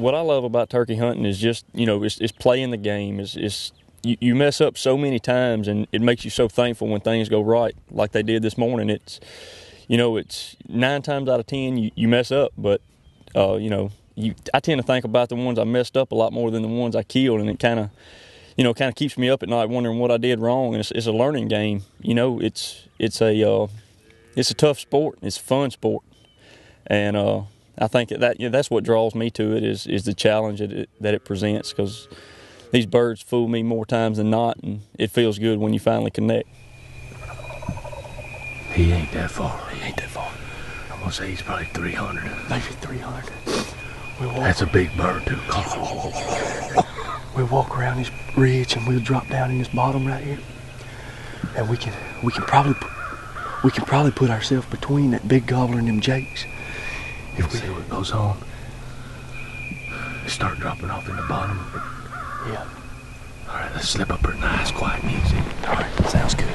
what I love about turkey hunting is just, it's playing the game. You mess up so many times, and it makes you so thankful when things go right, like they did this morning. It's 9 times out of 10 you mess up, but I tend to think about the ones I messed up a lot more than the ones I killed, and it kind of keeps me up at night wondering what I did wrong. And it's a learning game. It's a tough sport. It's a fun sport, and I think that's what draws me to it is the challenge that it presents, because these birds fool me more times than not, and it feels good when you finally connect. He ain't that far. I'm gonna say he's probably 300. Maybe 300. That's a big bird too. We'll walk around this ridge and we'll drop down in this bottom right here, and we can probably put ourselves between that big gobbler and them jakes. If we see what goes on, start dropping off in the bottom. Yeah. All right, let's slip up her nice, quiet music. All right, sounds good.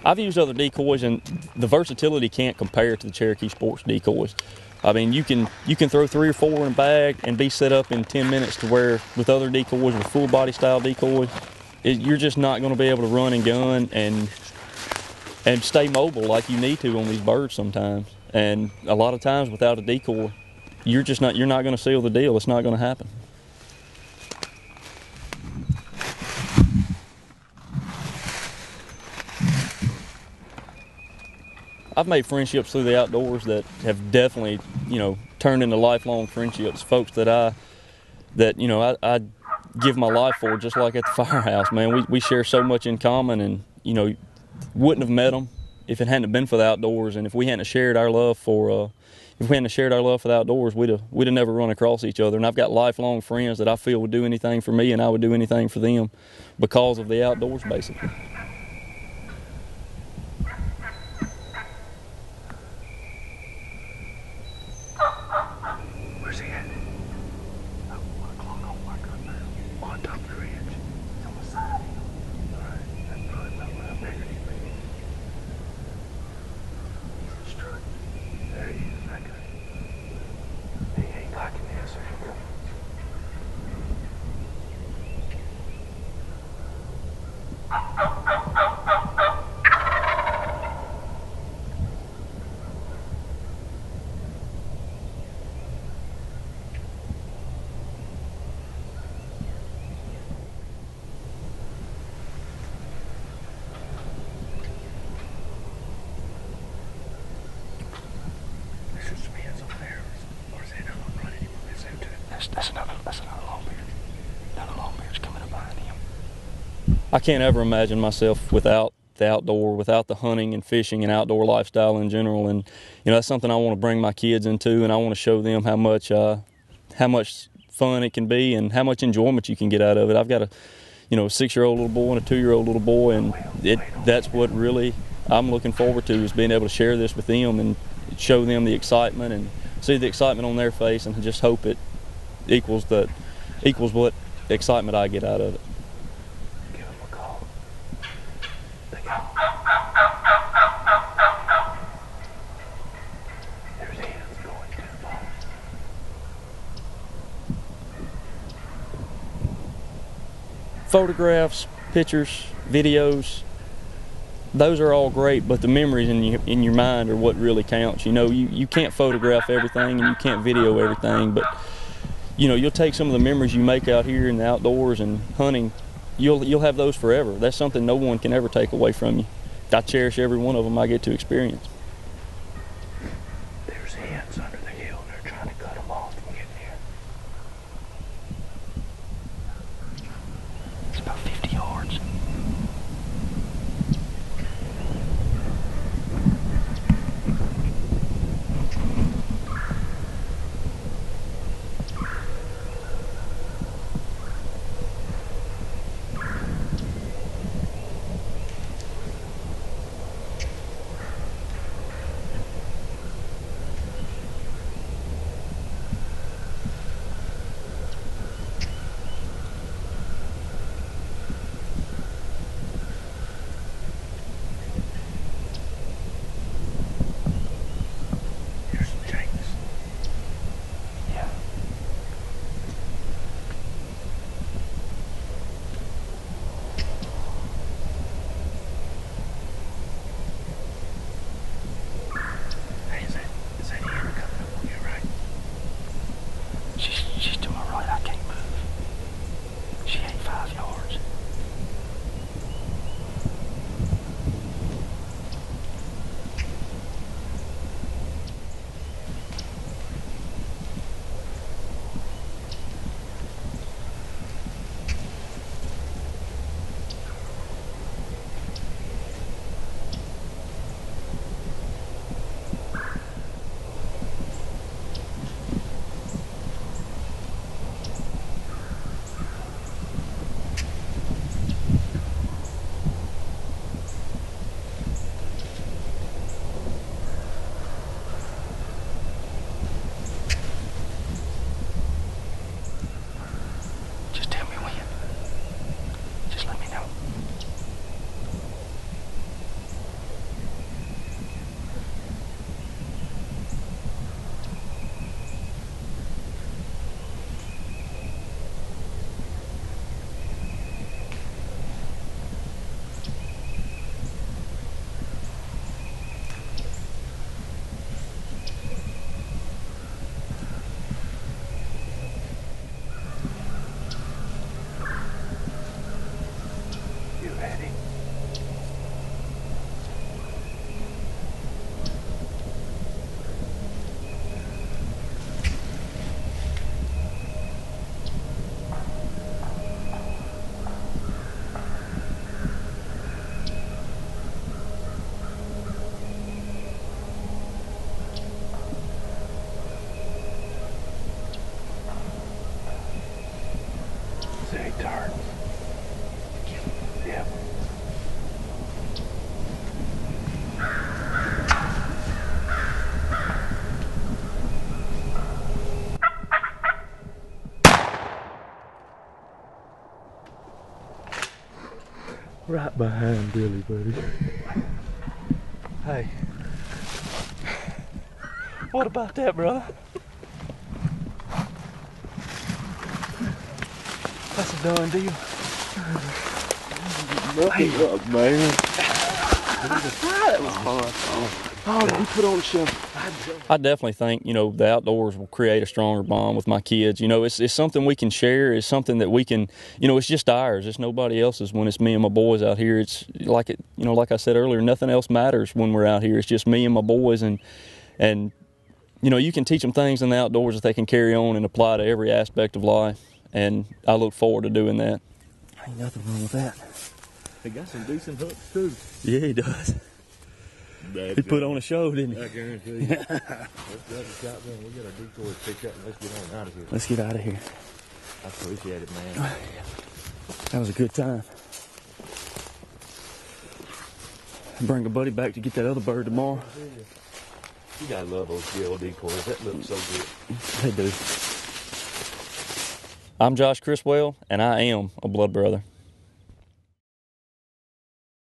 I've used other decoys, and the versatility can't compare to the Cherokee Sports decoys. I mean, you can throw 3 or 4 in a bag and be set up in 10 minutes, to where with other decoys, with full body style decoys, you're just not going to be able to run and gun and stay mobile like you need to on these birds sometimes. And a lot of times without a decoy, you're not going to seal the deal. It's not going to happen. I've made friendships through the outdoors that have definitely, turned into lifelong friendships. Folks that I give my life for, just like at the firehouse, man. We share so much in common, and, wouldn't have met them if it hadn't been for the outdoors. And if we hadn't shared our love for the outdoors, we'd have never run across each other. And I've got lifelong friends that I feel would do anything for me, and I would do anything for them because of the outdoors, basically. That's another longbeard. Another longbeard's coming up behind him. I can't ever imagine myself without the outdoor, without the hunting and fishing and outdoor lifestyle in general. And that's something I want to bring my kids into, and I want to show them how much fun it can be and how much enjoyment you can get out of it. I've got a 6-year-old little boy and a 2-year-old little boy, and that's what really I'm looking forward to, is being able to share this with them and show them the excitement and see the excitement on their face, and just hope it equals what excitement I get out of it. Give them a call. There's hands going to the ball. Photographs, pictures, videos, those are all great, but the memories in your mind are what really counts. You can't photograph everything and you can't video everything, but you'll take some of the memories you make out here in the outdoors and hunting. You'll have those forever. That's something no one can ever take away from you. I cherish every one of them I get to experience. There's hands under the hill, and they're trying to cut them off from getting here. It's about 50 yards. turn. Yeah. Right behind Billy, buddy. Hey. What about that, brother? That's a done deal. Nothing up, man. That was fun. Oh, did he put on a show? I definitely think, you know, the outdoors will create a stronger bond with my kids. You know, it's something we can share. It's something that we can, you know, it's just ours. It's nobody else's when it's me and my boys out here. It's like it, you know, like I said earlier, nothing else matters when we're out here. It's just me and my boys, and you know, you can teach them things in the outdoors that they can carry on and apply to every aspect of life. And I look forward to doing that. Ain't nothing wrong with that. He got some decent hooks too. Yeah, he does. He put on a show, didn't he? I guarantee you. Let's grab the shotgun. We got our decoys picked up and let's get on out of here. Let's get out of here. I appreciate it, man. That was a good time. Bring a buddy back to get that other bird tomorrow. You gotta love those GL decoys. That looks so good. They do. I'm Josh Criswell, and I am a blood brother.